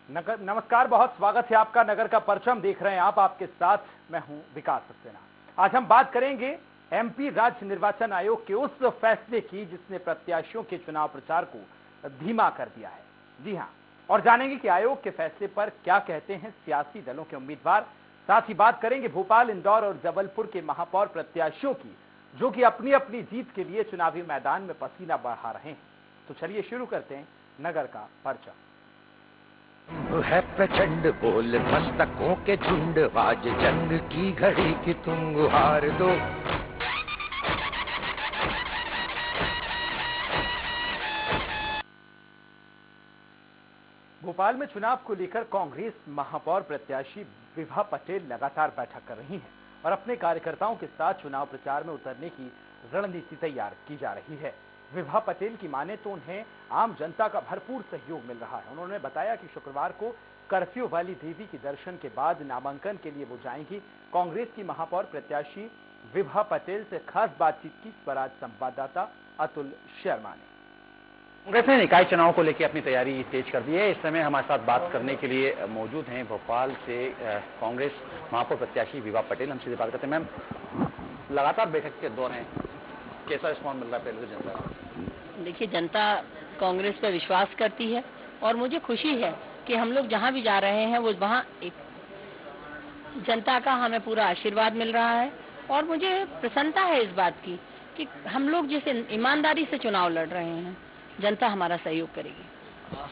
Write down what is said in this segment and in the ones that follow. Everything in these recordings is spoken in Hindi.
नमस्कार, बहुत स्वागत है आपका। नगर का परचम देख रहे हैं आप, आपके साथ मैं हूं विकास सक्सेना। आज हम बात करेंगे एमपी राज्य निर्वाचन आयोग के उस फैसले की जिसने प्रत्याशियों के चुनाव प्रचार को धीमा कर दिया है। जी हां, और जानेंगे कि आयोग के फैसले पर क्या कहते हैं सियासी दलों के उम्मीदवार। साथ ही बात करेंगे भोपाल, इंदौर और जबलपुर के महापौर प्रत्याशियों की, जो कि अपनी अपनी जीत के लिए चुनावी मैदान में पसीना बहा रहे हैं। तो चलिए शुरू करते हैं नगर का परचम। है प्रचंड बोल मस्तकों के झुंड, आज जंग की घड़ी की तुम गुहार दो। भोपाल में चुनाव को लेकर कांग्रेस महापौर प्रत्याशी विभा पटेल लगातार बैठक कर रही हैं और अपने कार्यकर्ताओं के साथ चुनाव प्रचार में उतरने की रणनीति तैयार की जा रही है। विभा पटेल की माने तो उन्हें आम जनता का भरपूर सहयोग मिल रहा है। उन्होंने बताया कि शुक्रवार को कर्फ्यू वाली देवी के दर्शन के बाद नामांकन के लिए वो जाएंगी। कांग्रेस की महापौर प्रत्याशी विभा पटेल से खास बातचीत की स्वराज संवाददाता अतुल शर्मा ने। कांग्रेस ने निकाय चुनाव को लेकर अपनी तैयारी तेज कर दी है। इस समय हमारे साथ बात करने के लिए मौजूद हैं भोपाल से कांग्रेस महापौर प्रत्याशी विभा पटेल। हम सीधे बात करते हैं। मैम, लगातार बैठक के दौर हैं, कैसा रिस्पॉन्स मिल रहा है पहले से जनता? देखिए, जनता कांग्रेस पर विश्वास करती है और मुझे खुशी है कि हम लोग जहां भी जा रहे हैं वो वहां एक जनता का हमें पूरा आशीर्वाद मिल रहा है और मुझे प्रसन्नता है इस बात की कि हम लोग जिस ईमानदारी से चुनाव लड़ रहे हैं, जनता हमारा सहयोग करेगी।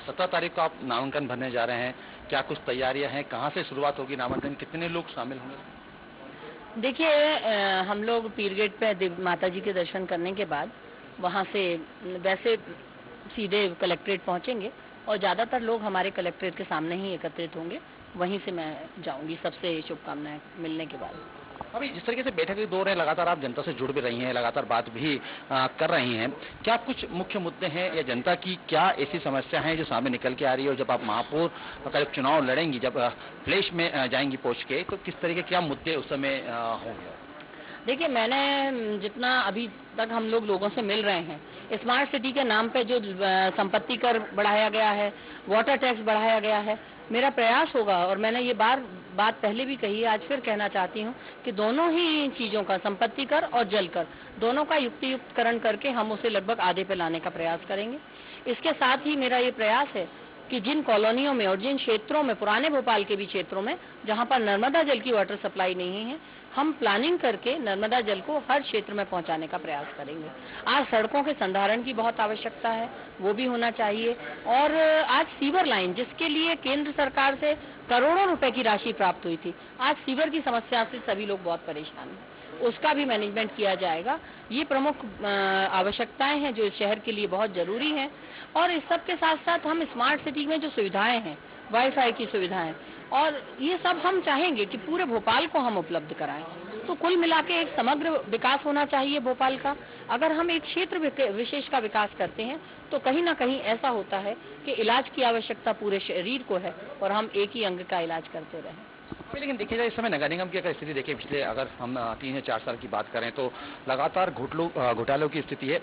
17 तारीख को आप नामांकन भरने जा रहे हैं, क्या कुछ तैयारियां हैं? कहां से शुरुआत होगी नामांकन? कितने लोग शामिल होंगे? देखिए, हम लोग पीर गेट पे माता जी के दर्शन करने के बाद वहां से वैसे सीधे कलेक्ट्रेट पहुंचेंगे और ज्यादातर लोग हमारे कलेक्ट्रेट के सामने ही एकत्रित होंगे। वहीं से मैं जाऊंगी सबसे शुभकामनाएं मिलने के बाद। अभी जिस तरीके से बैठक के दौर है, लगातार आप जनता से जुड़ भी रही हैं, लगातार बात भी कर रही हैं, क्या कुछ मुख्य मुद्दे हैं या जनता की क्या ऐसी समस्या है जो सामने निकल के आ रही है? और जब आप महापौर का जब चुनाव लड़ेंगी, जब फ्लैश में जाएंगी पहुंच के, तो किस तरीके क्या मुद्दे उस समय होंगे? देखिए, मैंने जितना अभी तक हम लोगों से मिल रहे हैं, स्मार्ट सिटी के नाम पे जो संपत्ति कर बढ़ाया गया है, वाटर टैक्स बढ़ाया गया है, मेरा प्रयास होगा और मैंने ये बात पहले भी कही है, आज फिर कहना चाहती हूँ कि दोनों ही चीजों का, संपत्ति कर और जल कर, दोनों का युक्तियुक्तकरण करके हम उसे लगभग आधे पे लाने का प्रयास करेंगे। इसके साथ ही मेरा ये प्रयास है कि जिन कॉलोनियों में और जिन क्षेत्रों में, पुराने भोपाल के भी क्षेत्रों में जहां पर नर्मदा जल की वाटर सप्लाई नहीं है, हम प्लानिंग करके नर्मदा जल को हर क्षेत्र में पहुंचाने का प्रयास करेंगे। आज सड़कों के संधारण की बहुत आवश्यकता है, वो भी होना चाहिए। और आज सीवर लाइन, जिसके लिए केंद्र सरकार से करोड़ों रुपए की राशि प्राप्त हुई थी, आज सीवर की समस्या से सभी लोग बहुत परेशान हैं, उसका भी मैनेजमेंट किया जाएगा। ये प्रमुख आवश्यकताएं हैं जो इस शहर के लिए बहुत जरूरी हैं। और इस सब के साथ साथ हम स्मार्ट सिटी में जो सुविधाएं हैं, वाईफाई की सुविधाएं, और ये सब हम चाहेंगे कि पूरे भोपाल को हम उपलब्ध कराएं। तो कुल मिला के एक समग्र विकास होना चाहिए भोपाल का। अगर हम एक क्षेत्र विशेष का विकास करते हैं तो कहीं ना कहीं ऐसा होता है कि इलाज की आवश्यकता पूरे शरीर को है और हम एक ही अंग का इलाज करते रहें। लेकिन देखिए जाए, इस समय नगर निगम की अगर स्थिति देखिए, पिछले अगर हम 3 या 4 साल की बात करें तो लगातार घोटालों की स्थिति है।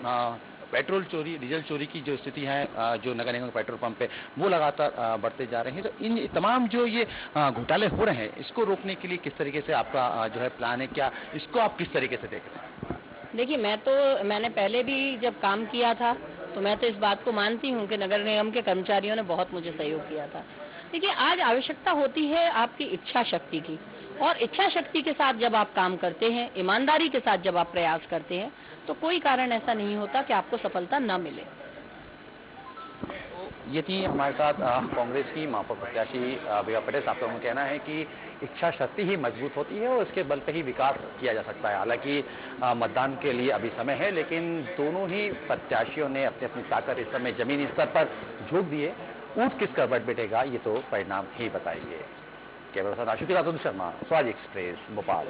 पेट्रोल चोरी, डीजल चोरी की जो स्थिति है, जो नगर निगम पेट्रोल पंप पे, वो लगातार बढ़ते जा रहे हैं। तो इन तमाम जो ये घोटाले हो रहे हैं, इसको रोकने के लिए किस तरीके से आपका जो है प्लान है? क्या इसको आप किस तरीके से देख रहे हैं? देखिए, मैंने पहले भी जब काम किया था तो मैं तो इस बात को मानती हूँ कि नगर निगम के कर्मचारियों ने बहुत मुझे सहयोग किया था। देखिए, आज आवश्यकता होती है आपकी इच्छा शक्ति की, और इच्छा शक्ति के साथ जब आप काम करते हैं, ईमानदारी के साथ जब आप प्रयास करते हैं, तो कोई कारण ऐसा नहीं होता कि आपको सफलता न मिले। ये थी हमारे साथ कांग्रेस की महापौर प्रत्याशी विभा पटेल। साहब का कहना है कि इच्छा शक्ति ही मजबूत होती है और इसके बल पे ही विकास किया जा सकता है। हालांकि मतदान के लिए अभी समय है, लेकिन दोनों ही प्रत्याशियों ने अपनी अपनी ताकत इस समय जमीनी स्तर पर झोंक दिए। ऊंट किस करवट बैठेगा, ये तो परिणाम ही बताएंगे। कैमरा पर्सन आशु के साथ अतुल शर्मा, स्वराज एक्सप्रेस, भोपाल।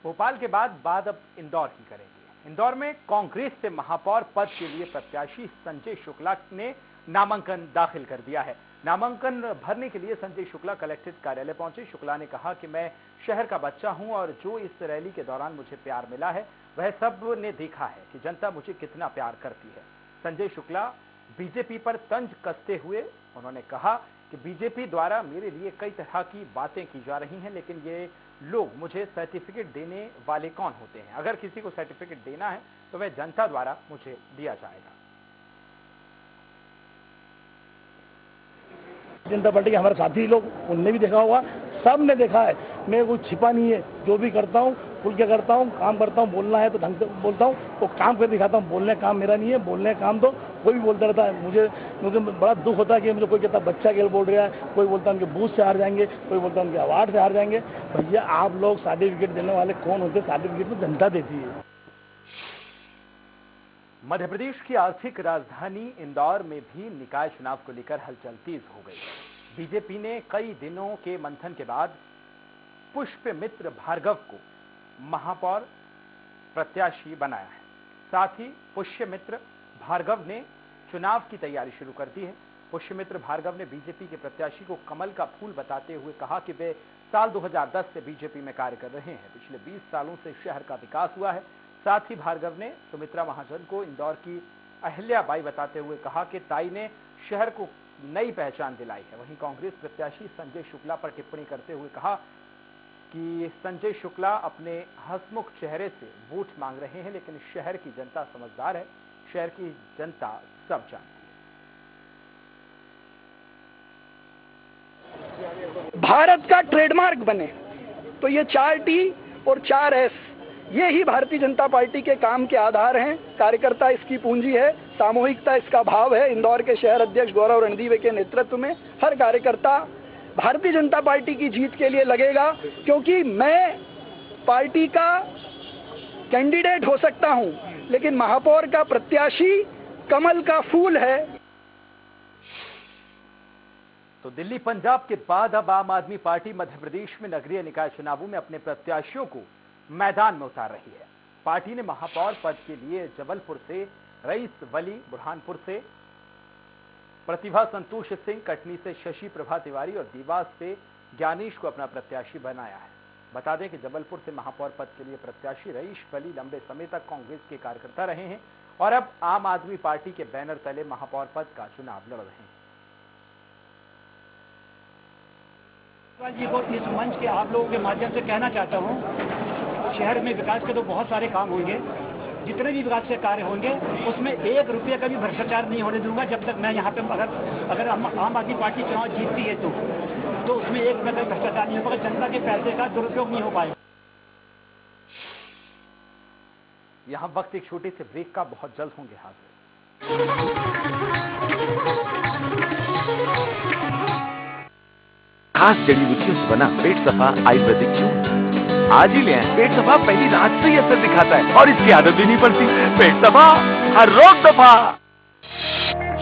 भोपाल के बाद अब इंदौर की करेंगे। इंदौर में कांग्रेस से महापौर पद के लिए प्रत्याशी संजय शुक्ला ने नामांकन दाखिल कर दिया है। नामांकन भरने के लिए संजय शुक्ला कलेक्ट्रेट कार्यालय पहुंचे। शुक्ला ने कहा कि मैं शहर का बच्चा हूं और जो इस रैली के दौरान मुझे प्यार मिला है वह सब ने देखा है कि जनता मुझे कितना प्यार करती है। संजय शुक्ला बीजेपी पर तंज कसते हुए उन्होंने कहा कि बीजेपी द्वारा मेरे लिए कई तरह की बातें की जा रही हैं, लेकिन ये लोग मुझे सर्टिफिकेट देने वाले कौन होते हैं? अगर किसी को सर्टिफिकेट देना है तो वह जनता द्वारा मुझे दिया जाएगा। जनता पार्टी के हमारे साथी लोग, उनने भी देखा होगा, सब ने देखा है। मैं कुछ छिपा नहीं है, जो भी करता हूँ खुल के करता हूँ, काम करता हूँ, बोलना है तो ढंग से बोलता हूँ, तो काम कर दिखाता हूँ। बोलने काम मेरा नहीं है, बोलने काम तो कोई भी बोलता रहता है। मुझे क्योंकि बड़ा दुख होता है कि मुझे कोई कहता बच्चा खेल बोल रहा है, कोई बोलता उनके बूथ से हार जाएंगे, कोई बोलता उनके अवार्ड से हार जाएंगे। भैया आप लोग सर्टिफिकेट देने वाले कौन होते? सर्टिफिकेट तो जनता देती है। मध्य प्रदेश की आर्थिक राजधानी इंदौर में भी निकाय चुनाव को लेकर हलचल तेज हो गई। बीजेपी ने कई दिनों के मंथन के बाद पुष्यमित्र भार्गव को महापौर प्रत्याशी बनाया है। साथ ही पुष्यमित्र भार्गव ने चुनाव की तैयारी शुरू कर दी है। पुष्यमित्र भार्गव ने बीजेपी के प्रत्याशी को कमल का फूल बताते हुए कहा कि वे साल 2010 से बीजेपी में कार्य कर रहे हैं। पिछले 20 सालों से शहर का विकास हुआ है। साथ ही भार्गव ने सुमित्रा महाजन को इंदौर की अहिल्याबाई बताते हुए कहा कि ताई ने शहर को नई पहचान दिलाई है। वहीं कांग्रेस प्रत्याशी संजय शुक्ला पर टिप्पणी करते हुए कहा कि संजय शुक्ला अपने हंसमुख चेहरे से वोट मांग रहे हैं, लेकिन शहर की जनता समझदार है, शहर की जनता सब जानती है। भारत का ट्रेडमार्क बने तो ये 4T और 4S ये ही भारतीय जनता पार्टी के काम के आधार हैं। कार्यकर्ता इसकी पूंजी है, सामूहिकता इसका भाव है। इंदौर के शहर अध्यक्ष गौरव रणदीवे के नेतृत्व में हर कार्यकर्ता भारतीय जनता पार्टी की जीत के लिए लगेगा, क्योंकि मैं पार्टी का कैंडिडेट हो सकता हूं, लेकिन महापौर का प्रत्याशी कमल का फूल है। तो दिल्ली पंजाब के बाद अब आम आदमी पार्टी मध्य प्रदेश में नगरीय निकाय चुनावों में अपने प्रत्याशियों को मैदान में उतार रही है। पार्टी ने महापौर पद के लिए जबलपुर से रईस वली, बुरहानपुर से प्रतिभा संतोष सिंह, कटनी से शशि प्रभा तिवारी और देवास से ज्ञानेश को अपना प्रत्याशी बनाया है। बता दें कि जबलपुर से महापौर पद के लिए प्रत्याशी रईस वली लंबे समय तक कांग्रेस के कार्यकर्ता रहे हैं और अब आम आदमी पार्टी के बैनर तले महापौर पद का चुनाव लड़ रहे हैं। जी को इस मंच के आप लोगों के माध्यम से कहना चाहता हूं, शहर में विकास के तो बहुत सारे काम होंगे, जितने भी विकास के कार्य होंगे उसमें 1 रुपये का भी भ्रष्टाचार नहीं होने दूंगा जब तक मैं यहाँ पे अगर आम आदमी पार्टी चुनाव जीतती है तो उसमें 1 रुपये का भ्रष्टाचार नहीं होगा, जनता के पैसे का दुरुपयोग नहीं हो पाएगा। यहाँ वक्त एक छोटे से ब्रेक का, बहुत जल्द होंगे हाजिर। खास जड़ी बूटियों से बना पेट सफा आयुर्वेदिक चूर्ण आज ही ले आए। पेट सफा पहली रात से ही असर दिखाता है और इसकी आदत भी नहीं पड़ती। पेट सफा हर रोग दफा।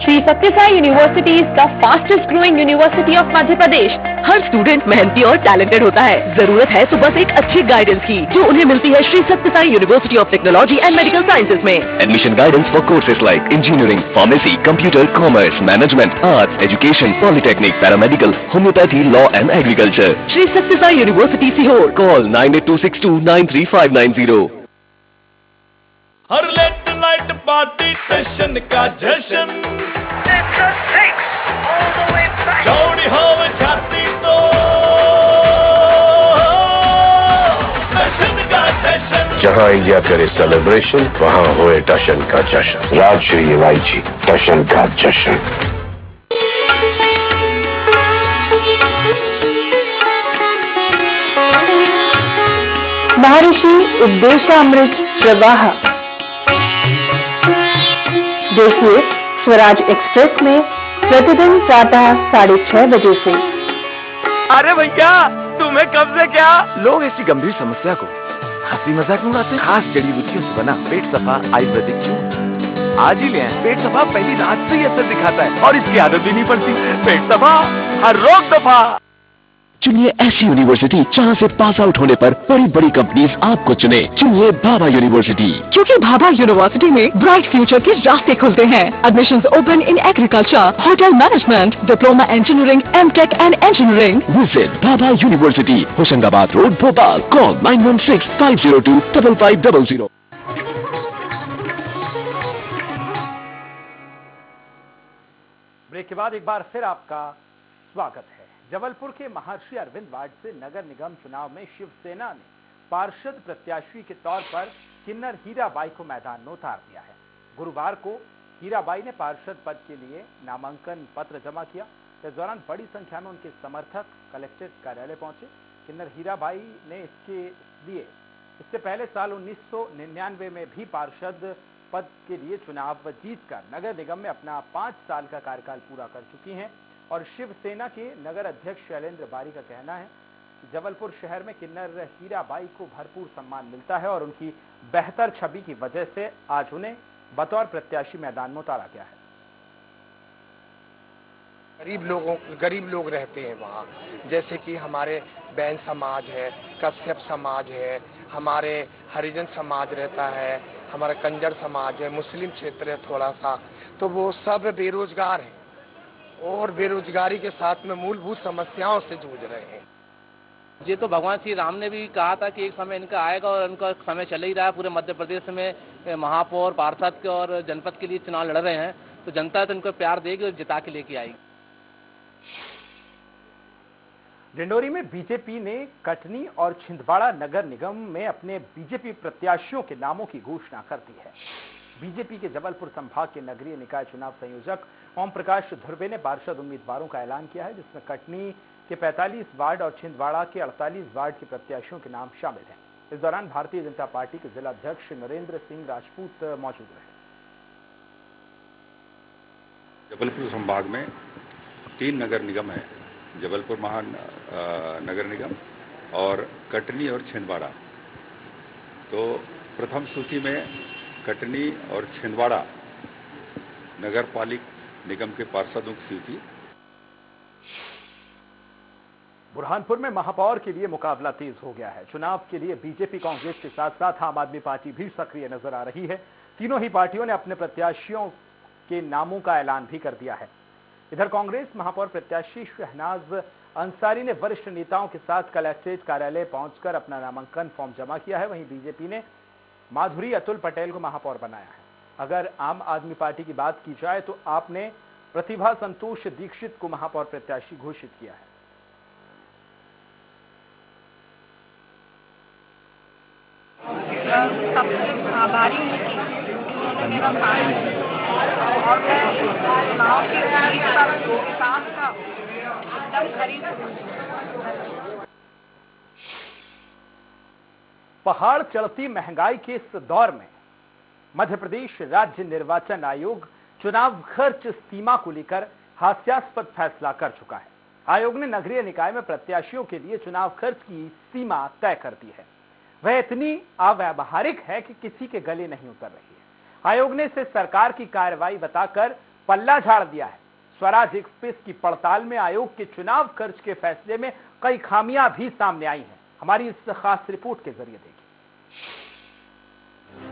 Shri Satya Sai university is the fastest growing university of Madhya Pradesh. Her student मेहनती और टैलेंटेड होता है। जरूरत है तो बस एक अच्छी गाइडेंस की, जो उन्हें मिलती है Shri Satya Sai university of technology and medical sciences में। Admission guidance for courses like engineering, pharmacy, computer, commerce, management, arts, education, polytechnic, paramedical, homeopathy, law and agriculture. Shri Satya Sai university Sehore. Call 9826293590। हर लेट नाइट पार्टी सेशन का जश्न, चौड़ी हो छाती तो सेशन का जश्न। जहां इंडिया करे सेलिब्रेशन, वहां होए टशन का जश्न। राजश्री वाईजी, टशन का जश्न। महर्षि उद्देशामृत प्रवाह। देखिए स्वराज एक्सप्रेस में प्रतिदिन प्रातः 6:30 बजे से। अरे भैया, तुम्हें कब से क्या? लोग ऐसी गंभीर समस्या को हंसी मजाक में उड़ाते हैं। खास जड़ी बूटियों से बना पेट सफा आयुर्वेदिक चूर्ण आज ही ले आए। पेट सफा पहली रात से ही असर दिखाता है और इसकी आदत भी नहीं पड़ती। पेट सफा हर रोग दफा। चुनिए ऐसी यूनिवर्सिटी जहां से पास आउट होने पर बड़ी बड़ी कंपनीज आपको चुने। चुनिए भाभा यूनिवर्सिटी, क्योंकि भाभा यूनिवर्सिटी में ब्राइट फ्यूचर के रास्ते खुलते हैं। Admissions open in agriculture, hotel management, diploma engineering, MTech and engineering. Visit Bhabha University, Hoshangabad road, Bhopal. Call 9165025500। Break के बाद एक बार फिर आपका स्वागत है। जबलपुर के महर्षि अरविंद वार्ड से नगर निगम चुनाव में शिवसेना ने पार्षद प्रत्याशी के तौर पर किन्नर हीराबाई को मैदान में उतार दिया है। गुरुवार को हीराबाई ने पार्षद पद के लिए नामांकन पत्र जमा किया। इस दौरान बड़ी संख्या में उनके समर्थक कलेक्ट्रेट कार्यालय पहुंचे। किन्नर हीराबाई ने इससे पहले साल 1999 में भी पार्षद पद के लिए चुनाव जीतकर नगर निगम में अपना 5 साल का कार्यकाल पूरा कर चुकी हैं और शिवसेना के नगर अध्यक्ष शैलेंद्र बारी का कहना है कि जबलपुर शहर में किन्नर हीराबाई को भरपूर सम्मान मिलता है और उनकी बेहतर छवि की वजह से आज उन्हें बतौर प्रत्याशी मैदान में उतारा गया है। गरीब लोग रहते हैं वहाँ, जैसे कि हमारे बैन समाज है, कश्यप समाज है, हमारे हरिजन समाज रहता है, हमारा कंजर समाज है, मुस्लिम क्षेत्र है थोड़ा सा, तो वो सब बेरोजगार हैं और बेरोजगारी के साथ में मूलभूत समस्याओं से जूझ रहे हैं। ये तो भगवान श्री राम ने भी कहा था कि एक समय इनका आएगा और इनका समय चल ही रहा है। पूरे मध्य प्रदेश में महापौर, पार्षद के और जनपद के लिए चुनाव लड़ रहे हैं, तो जनता तो इनको प्यार देगी और जिता के लेके आएगी। डिंडोरी में बीजेपी ने कटनी और छिंदवाड़ा नगर निगम में अपने बीजेपी प्रत्याशियों के नामों की घोषणा कर दी है। बीजेपी के जबलपुर संभाग के नगरीय निकाय चुनाव संयोजक ओम प्रकाश धुर्वे ने पार्षद उम्मीदवारों का ऐलान किया है, जिसमें कटनी के 45 वार्ड और छिंदवाड़ा के 48 वार्ड के प्रत्याशियों के नाम शामिल हैं। इस दौरान भारतीय जनता पार्टी के जिला अध्यक्ष नरेंद्र सिंह राजपूत मौजूद रहे। जबलपुर संभाग में 3 नगर निगम है, जबलपुर महानगर निगम और कटनी और छिंदवाड़ा। तो प्रथम सूची में कटनी और छिंदवाड़ा नगर पालिक निगम के पार्षदों की सूची। बुरहानपुर में महापौर के लिए मुकाबला तेज हो गया है। चुनाव के लिए बीजेपी, कांग्रेस के साथ साथ आम आदमी पार्टी भी सक्रिय नजर आ रही है। तीनों ही पार्टियों ने अपने प्रत्याशियों के नामों का ऐलान भी कर दिया है। इधर कांग्रेस महापौर प्रत्याशी शहनाज अंसारी ने वरिष्ठ नेताओं के साथ कलेक्ट्रेट कार्यालय पहुंचकर अपना नामांकन फॉर्म जमा किया है। वहीं बीजेपी ने माधुरी अतुल पटेल को महापौर बनाया है। अगर आम आदमी पार्टी की बात की जाए तो आपने प्रतिभा संतोष दीक्षित को महापौर प्रत्याशी घोषित किया है। सबसे आभारी हूँ कि मेरा साथ और मैं चुनाव के विकास का एकदम करीब हूँ। पहाड़ चढ़ती महंगाई के इस दौर में मध्य प्रदेश राज्य निर्वाचन आयोग चुनाव खर्च सीमा को लेकर हास्यास्पद फैसला कर चुका है। आयोग ने नगरीय निकाय में प्रत्याशियों के लिए चुनाव खर्च की सीमा तय कर दी है। वह इतनी अव्यावहारिक है कि किसी के गले नहीं उतर रही है। आयोग ने इसे सरकार की कार्रवाई बताकर पल्ला झाड़ दिया है। स्वराज एक्सप्रेस की पड़ताल में आयोग के चुनाव खर्च के फैसले में कई खामियां भी सामने आई हैं। हमारी इस खास रिपोर्ट के जरिए देखिए।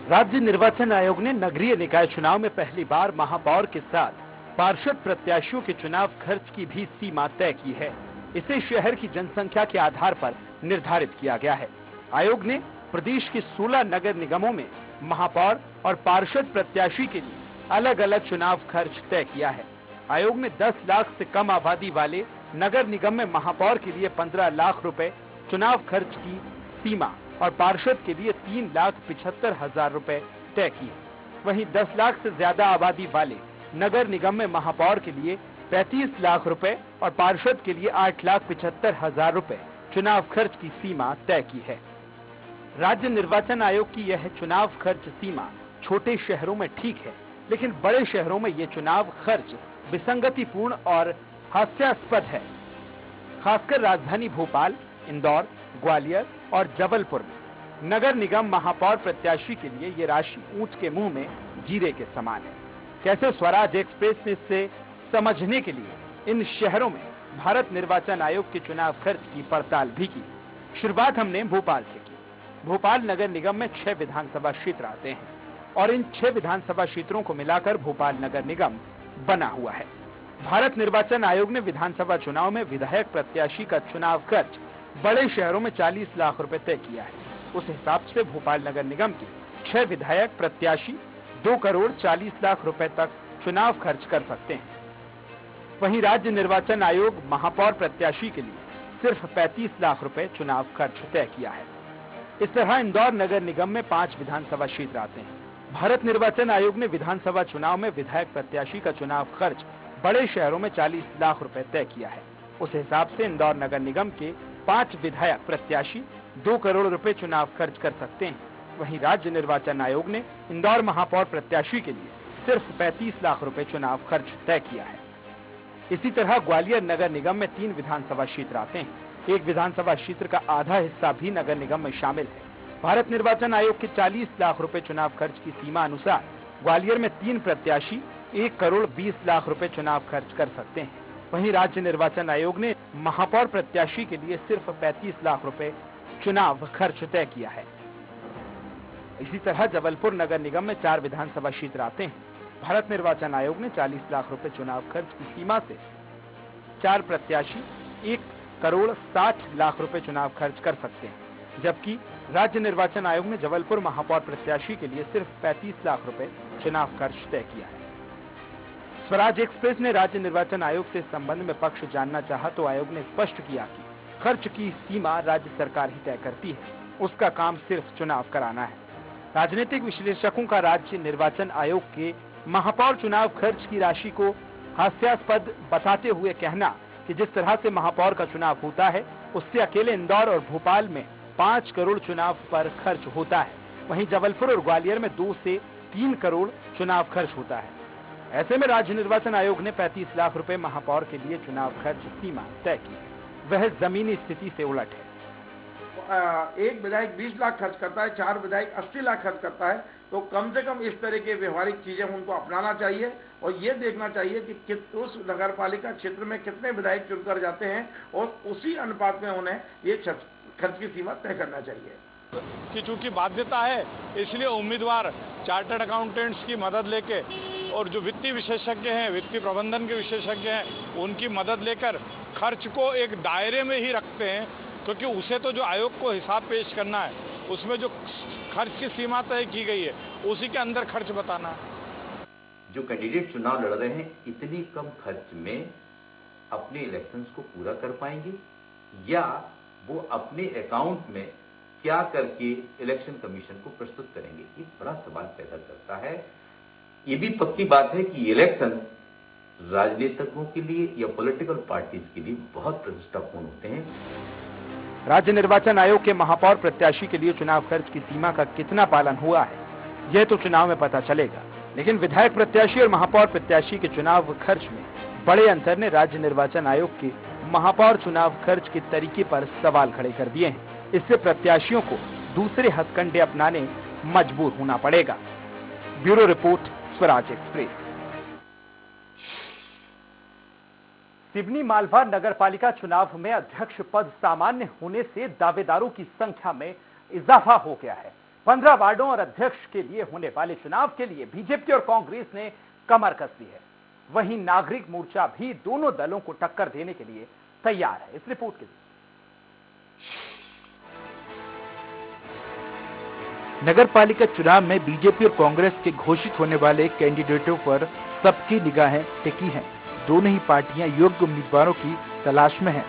राज्य निर्वाचन आयोग ने नगरीय निकाय चुनाव में पहली बार महापौर के साथ पार्षद प्रत्याशियों के चुनाव खर्च की भी सीमा तय की है। इसे शहर की जनसंख्या के आधार पर निर्धारित किया गया है। आयोग ने प्रदेश के 16 नगर निगमों में महापौर और पार्षद प्रत्याशी के लिए अलग अलग चुनाव खर्च तय किया है। आयोग ने 10 लाख से कम आबादी वाले नगर निगम में महापौर के लिए 15 लाख रुपए चुनाव खर्च की सीमा और पार्षद के लिए 3,75,000 रुपए तय की। वहीं 10 लाख से ज्यादा आबादी वाले नगर निगम में महापौर के लिए 35 लाख रुपए और पार्षद के लिए 8,75,000 रुपए चुनाव खर्च की सीमा तय की है। राज्य निर्वाचन आयोग की यह चुनाव खर्च सीमा छोटे शहरों में ठीक है, लेकिन बड़े शहरों में यह चुनाव खर्च विसंगतिपूर्ण और हास्यास्पद है। खासकर राजधानी भोपाल, इंदौर, ग्वालियर और जबलपुर में नगर निगम महापौर प्रत्याशी के लिए ये राशि ऊंट के मुंह में जीरे के समान है। कैसे स्वराज एक्सप्रेस ने इसे समझने के लिए इन शहरों में भारत निर्वाचन आयोग के चुनाव खर्च की पड़ताल भी की। शुरुआत हमने भोपाल से की। भोपाल नगर निगम में 6 विधानसभा क्षेत्र आते हैं और इन 6 विधानसभा क्षेत्रों को मिलाकर भोपाल नगर निगम बना हुआ है। भारत निर्वाचन आयोग ने विधानसभा चुनाव में विधायक प्रत्याशी का चुनाव खर्च बड़े शहरों में 40 लाख रुपए तय किया है। उस हिसाब से भोपाल नगर निगम के 6 विधायक प्रत्याशी 2 करोड़ 40 लाख रुपए तक चुनाव खर्च कर सकते हैं। वहीं राज्य निर्वाचन आयोग महापौर प्रत्याशी के लिए सिर्फ 35 लाख रुपए चुनाव खर्च तय किया है। इस तरह इंदौर नगर निगम में 5 विधानसभा क्षेत्र आते हैं। भारत निर्वाचन आयोग ने विधानसभा चुनाव में विधायक प्रत्याशी का चुनाव खर्च बड़े शहरों में 40 लाख रुपए तय किया है। उस हिसाब से इंदौर नगर निगम के 5 विधायक प्रत्याशी 2 करोड़ रुपए चुनाव खर्च कर सकते हैं। वहीं राज्य निर्वाचन आयोग ने इंदौर महापौर प्रत्याशी के लिए सिर्फ 35 लाख रुपए चुनाव खर्च तय किया है। इसी तरह ग्वालियर नगर निगम में 3 विधानसभा क्षेत्र आते हैं। एक विधानसभा क्षेत्र का आधा हिस्सा भी नगर निगम में शामिल है। भारत निर्वाचन आयोग के 40 लाख रुपए चुनाव खर्च की सीमा अनुसार ग्वालियर में 3 प्रत्याशी 1 करोड़ 20 लाख रुपए चुनाव खर्च कर सकते हैं। वहीं राज्य निर्वाचन आयोग ने महापौर प्रत्याशी के लिए सिर्फ 35 लाख रुपए चुनाव खर्च तय किया है। इसी तरह जबलपुर नगर निगम में 4 विधानसभा क्षेत्र आते हैं। भारत निर्वाचन आयोग ने 40 लाख रुपए चुनाव खर्च की सीमा से 4 प्रत्याशी 1 करोड़ 60 लाख रुपए चुनाव खर्च कर सकते हैं, जबकि राज्य निर्वाचन आयोग ने जबलपुर महापौर प्रत्याशी के लिए सिर्फ 35 लाख रुपए चुनाव खर्च तय किया है। स्वराज एक्सप्रेस ने राज्य निर्वाचन आयोग से इस संबंध में पक्ष जानना चाहा तो आयोग ने स्पष्ट किया कि खर्च की सीमा राज्य सरकार ही तय करती है, उसका काम सिर्फ चुनाव कराना है। राजनीतिक विश्लेषकों का राज्य निर्वाचन आयोग के महापौर चुनाव खर्च की राशि को हास्यास्पद बताते हुए कहना कि जिस तरह से महापौर का चुनाव होता है उससे अकेले इंदौर और भोपाल में 5 करोड़ चुनाव पर खर्च होता है, वहीं जबलपुर और ग्वालियर में 2 से 3 करोड़ चुनाव खर्च होता है। ऐसे में राज्य निर्वाचन आयोग ने 35 लाख रुपए महापौर के लिए चुनाव खर्च सीमा तय की है, वह जमीनी स्थिति से उलट है। एक विधायक 20 लाख खर्च करता है, 4 विधायक 80 लाख खर्च करता है, तो कम से कम इस तरह के व्यवहारिक चीजें उनको अपनाना चाहिए और ये देखना चाहिए कि उस नगर पालिका क्षेत्र में कितने विधायक चुनकर जाते हैं और उसी अनुपात में उन्हें ये खर्च की सीमा तय करना चाहिए। कि चूंकि बाध्यता है इसलिए उम्मीदवार चार्टर्ड अकाउंटेंट्स की मदद लेके और जो वित्तीय विशेषज्ञ हैं, वित्तीय प्रबंधन के विशेषज्ञ हैं, उनकी मदद लेकर खर्च को एक दायरे में ही रखते हैं, क्योंकि उसे तो जो आयोग को हिसाब पेश करना है उसमें जो खर्च की सीमा तय की गई है उसी के अंदर खर्च बताना है। जो कैंडिडेट चुनाव लड़ रहे हैं इतनी कम खर्च में अपने इलेक्शंस को पूरा कर पाएंगे या वो अपने अकाउंट में क्या करके इलेक्शन कमीशन को प्रस्तुत करेंगे, ये बड़ा सवाल पैदा करता है। ये भी पक्की बात है कि इलेक्शन राजनीतिकों के लिए या पॉलिटिकल पार्टीज के लिए बहुत प्रतिष्ठापूर्ण होते हैं। राज्य निर्वाचन आयोग के महापौर प्रत्याशी के लिए चुनाव खर्च की सीमा का कितना पालन हुआ है यह तो चुनाव में पता चलेगा, लेकिन विधायक प्रत्याशी और महापौर प्रत्याशी के चुनाव खर्च में बड़े अंतर ने राज्य निर्वाचन आयोग के महापौर चुनाव खर्च के तरीके पर सवाल खड़े कर दिए हैं। इससे प्रत्याशियों को दूसरे हथकंडे अपनाने मजबूर होना पड़ेगा। Bureau report, Swaraj Express. Seoni Malwa नगर पालिका चुनाव में अध्यक्ष पद सामान्य होने से दावेदारों की संख्या में इजाफा हो गया है। 15 वार्डों और अध्यक्ष के लिए होने वाले चुनाव के लिए बीजेपी और कांग्रेस ने कमर कस ली है। वहीं नागरिक मोर्चा भी दोनों दलों को टक्कर देने के लिए तैयार है। इस रिपोर्ट के नगर पालिका चुनाव में बीजेपी और कांग्रेस के घोषित होने वाले कैंडिडेटों पर सबकी निगाहें टिकी हैं। दोनों ही पार्टियां योग्य उम्मीदवारों की तलाश में हैं।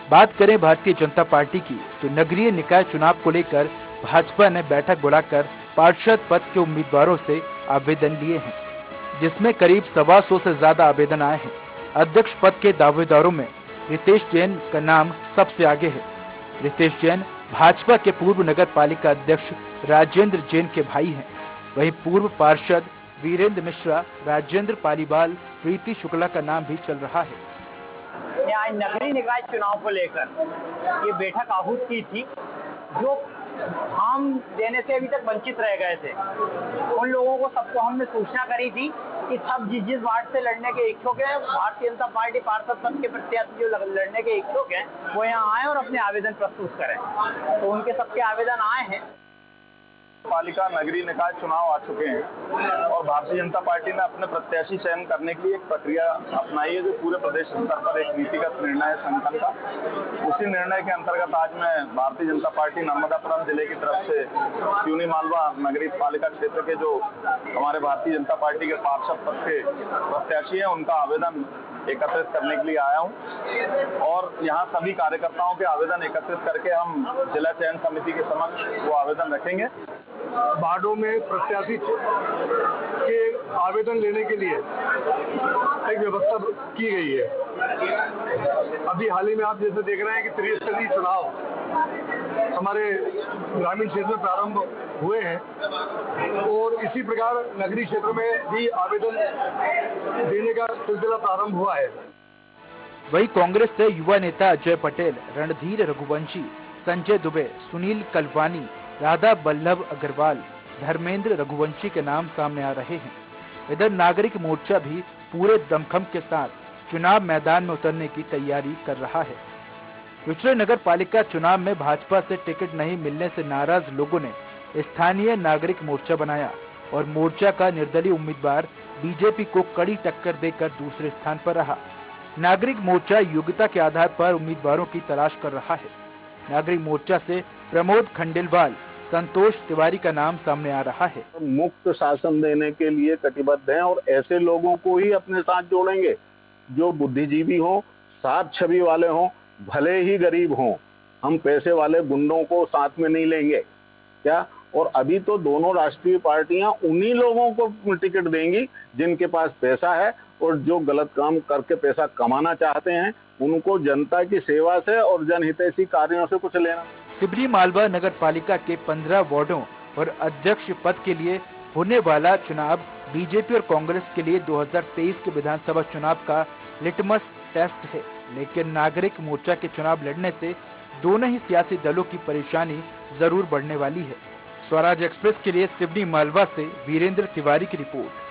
बात करें भारतीय जनता पार्टी की तो नगरीय निकाय चुनाव को लेकर भाजपा ने बैठक बुलाकर पार्षद पद के उम्मीदवारों से आवेदन लिए हैं, जिसमें करीब 125 से ज्यादा आवेदन आए हैं। अध्यक्ष पद के दावेदारों में रितेश जैन का नाम सबसे आगे है। रितेश जैन भाजपा के पूर्व नगर पालिका अध्यक्ष राजेंद्र जैन के भाई हैं। वहीं पूर्व पार्षद वीरेंद्र मिश्रा, राजेंद्र पालीवाल, प्रीति शुक्ला का नाम भी चल रहा है। यहाँ नगरीय निकाय चुनाव को लेकर ये बैठक आहूत की थी, जो फॉर्म देने से अभी तक वंचित रह गए थे। उन लोगों को सबको हमने सूचना करी थी कि सब जिस वार्ड से लड़ने के इच्छुक हैं, भारतीय जनता पार्टी पार्षद पद के प्रत्याशी जो लड़ने के इच्छुक हैं वो यहाँ आए और अपने आवेदन प्रस्तुत करें। तो उनके सबके आवेदन आए हैं। पालिका नगरीय निकाय चुनाव आ चुके हैं और भारतीय जनता पार्टी ने अपने प्रत्याशी चयन करने के लिए एक प्रक्रिया अपनाई है जो पूरे प्रदेश स्तर पर एक नीतिगत निर्णय है संगठन का। उसी निर्णय के अंतर्गत आज मैं भारतीय जनता पार्टी नर्मदापुरम जिले की तरफ से त्यूनी मालवा नगरीय पालिका क्षेत्र के जो हमारे भारतीय जनता पार्टी के पार्षद पद के प्रत्याशी हैं उनका आवेदन एकत्रित करने के लिए आया हूं और यहां सभी कार्यकर्ताओं के आवेदन एकत्रित करके हम जिला चयन समिति के समक्ष वो आवेदन रखेंगे। वार्डों में प्रत्याशी के आवेदन लेने के लिए एक व्यवस्था की गई है। अभी हाल ही में आप जैसे देख रहे हैं कि त्रिस्तरीय चुनाव हमारे ग्रामीण क्षेत्र में प्रारंभ हुए हैं और इसी प्रकार नगरीय क्षेत्र में भी आवेदन देने का सिलसिला प्रारंभ हुआ है। वहीं कांग्रेस से युवा नेता अजय पटेल, रणधीर रघुवंशी, संजय दुबे, सुनील कलवानी, राधा वल्लभ अग्रवाल, धर्मेंद्र रघुवंशी के नाम सामने आ रहे हैं। इधर नागरिक मोर्चा भी पूरे दमखम के साथ चुनाव मैदान में उतरने की तैयारी कर रहा है। पिछले नगर पालिका चुनाव में भाजपा से टिकट नहीं मिलने से नाराज लोगों ने स्थानीय नागरिक मोर्चा बनाया और मोर्चा का निर्दलीय उम्मीदवार बीजेपी को कड़ी टक्कर देकर दूसरे स्थान पर रहा। नागरिक मोर्चा योग्यता के आधार पर उम्मीदवारों की तलाश कर रहा है। नागरिक मोर्चा से प्रमोद खंडेलवाल, संतोष तिवारी का नाम सामने आ रहा है। मुक्त शासन देने के लिए कटिबद्ध हैं और ऐसे लोगों को ही अपने साथ जोड़ेंगे जो बुद्धिजीवी हों, साफ छवि वाले हों, भले ही गरीब हों। हम पैसे वाले गुंडों को साथ में नहीं लेंगे क्या। और अभी तो दोनों राष्ट्रीय पार्टियां उन्हीं लोगों को टिकट देंगी जिनके पास पैसा है और जो गलत काम करके पैसा कमाना चाहते हैं उनको जनता की सेवा से और जनहितैषी कार्यों से कुछ लेना। सिबरी मालवा नगर पालिका के 15 वार्डों और अध्यक्ष पद के लिए होने वाला चुनाव बीजेपी और कांग्रेस के लिए 2023 के विधानसभा चुनाव का लिटमस टेस्ट है। लेकिन नागरिक मोर्चा के चुनाव लड़ने से दोनों ही सियासी दलों की परेशानी जरूर बढ़ने वाली है। स्वराज एक्सप्रेस के लिए सिबरी मालवा से वीरेंद्र तिवारी की रिपोर्ट।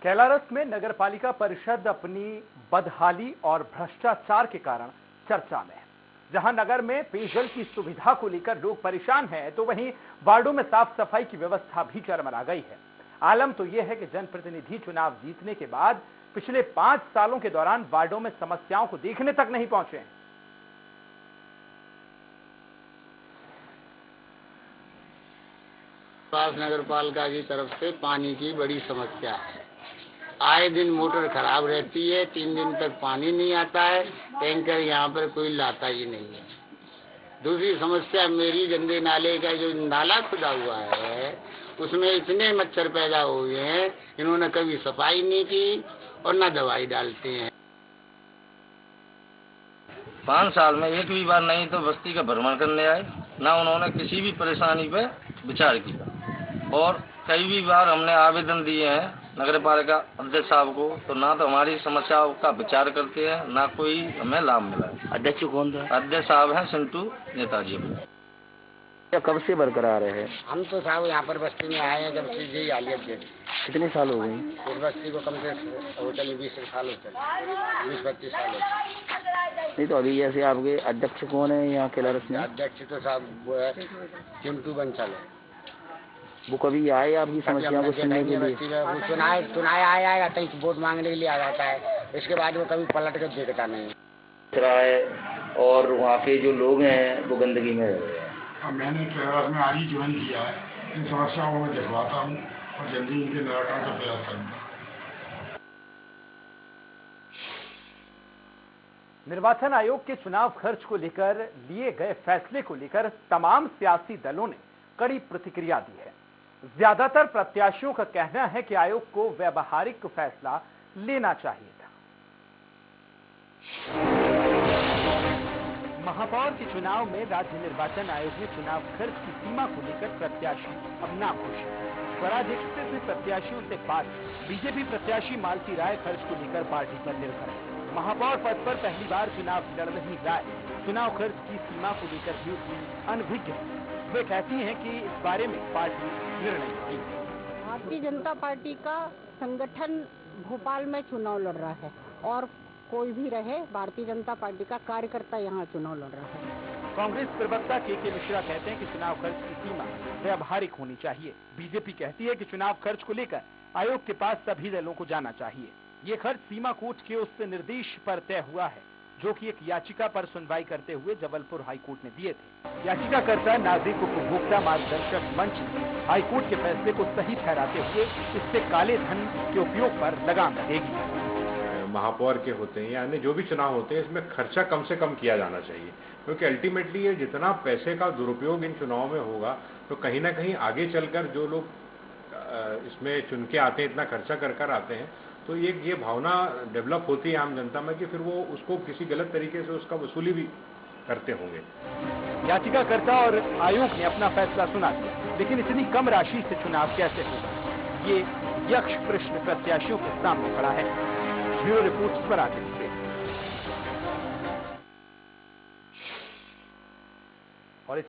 कैलारस में नगरपालिका परिषद अपनी बदहाली और भ्रष्टाचार के कारण चर्चा में है। जहां नगर में पेयजल की सुविधा को लेकर लोग परेशान हैं, तो वहीं वार्डों में साफ सफाई की व्यवस्था भी चरमरा गई है। आलम तो यह है कि जनप्रतिनिधि चुनाव जीतने के बाद पिछले 5 सालों के दौरान वार्डों में समस्याओं को देखने तक नहीं पहुंचे हैं। नगर पालिका की तरफ से पानी की बड़ी समस्या है। आए दिन मोटर खराब रहती है, 3 दिन तक पानी नहीं आता है, टैंकर यहाँ पर कोई लाता ही नहीं है। दूसरी समस्या मेरी गंदे नाले का जो नाला खुदा हुआ है उसमें इतने मच्छर पैदा हुए हैं, इन्होंने कभी सफाई नहीं की और ना दवाई डालते हैं। 5 साल में एक भी बार नहीं तो बस्ती का भ्रमण करने आए, ना उन्होंने किसी भी परेशानी पे विचार किया। और कई भी बार हमने आवेदन दिए हैं नगर पालिका अध्यक्ष साहब को, तो ना तो हमारी समस्याओं का विचार करते हैं, ना कोई हमें लाभ मिला है। अध्यक्ष कौन था? अध्यक्ष साहब हैं सिंटू नेताजी। कब से बरकरार है? हम तो साहब यहाँ पर बस्ती में आए हैं जब से जी आलियत के। कितने साल हो गए इस बस्ती को? कम से होटल 20 साल होते, 20-25 साल होते। नहीं तो अभी जैसे आपके अध्यक्ष कौन है यहाँ कैलारस में? अध्यक्ष तो साहब वो है चिंटू बंसल है। वो कभी आए आपकी समस्या को सुनने के लिए? वो सुनाए आएगा कहीं वोट मांगने के लिए आ जाता है, इसके बाद वो कभी पलट कर देखता नहीं है। और वहाँ के जो लोग हैं वो गंदगी में रह रहे हैं। मैंने कैलारस में आज ही ज्वाइन किया है, इन समस्याओं को मैं दिखवाता हूँ और जल्दी इनके निराकरण का प्रयास करूँगा। निर्वाचन आयोग के चुनाव खर्च को लेकर लिए गए फैसले को लेकर तमाम सियासी दलों ने कड़ी प्रतिक्रिया दी है। ज्यादातर प्रत्याशियों का कहना है कि आयोग को व्यावहारिक फैसला लेना चाहिए था। महापौर के चुनाव में राज्य निर्वाचन आयोग ने चुनाव खर्च की सीमा को लेकर प्रत्याशी अब नाखुश है। स्वराज एक्सप्रेस में प्रत्याशियों से बात, बीजेपी प्रत्याशी मालती राय खर्च को लेकर पार्टी पर निर्भर है। महापौर पद पर पहली बार चुनाव लड़ रही राय चुनाव खर्च की सीमा को लेकर भी अनभिज्ञ है। वे कहती हैं कि इस बारे में पार्टी निर्णय लेगी। भारतीय जनता पार्टी का संगठन भोपाल में चुनाव लड़ रहा है और कोई भी रहे, भारतीय जनता पार्टी का कार्यकर्ता यहाँ चुनाव लड़ रहा है। कांग्रेस प्रवक्ता के मिश्रा कहते हैं कि चुनाव खर्च की सीमा व्यावहारिक होनी चाहिए। बीजेपी कहती है कि चुनाव खर्च को लेकर आयोग के पास सभी दलों को जाना चाहिए। ये खर्च सीमा कोर्ट के उस निर्देश पर तय हुआ है जो कि एक याचिका पर सुनवाई करते हुए जबलपुर हाईकोर्ट ने दिए थे। याचिकाकर्ता नागरिक उपभोक्ता मार्गदर्शक मंच हाईकोर्ट के फैसले को सही ठहराते हुए इससे काले धन के उपयोग पर लगाम लगेगी। महापौर के होते हैं या अन्य जो भी चुनाव होते हैं, इसमें खर्चा कम से कम किया जाना चाहिए, क्योंकि अल्टीमेटली ये जितना पैसे का दुरुपयोग इन चुनाव में होगा तो कहीं ना कहीं आगे चलकर जो लोग इसमें चुन के आते हैं, इतना खर्चा कर आते हैं, तो ये भावना डेवलप होती है आम जनता में कि फिर वो उसको किसी गलत तरीके से उसका वसूली भी करते होंगे। याचिकाकर्ता और आयोग ने अपना फैसला सुना दिया, लेकिन इतनी कम राशि से चुनाव कैसे होगा, ये यक्ष प्रश्न प्रत्याशियों के सामने खड़ा है। Bureau report Swaraj express.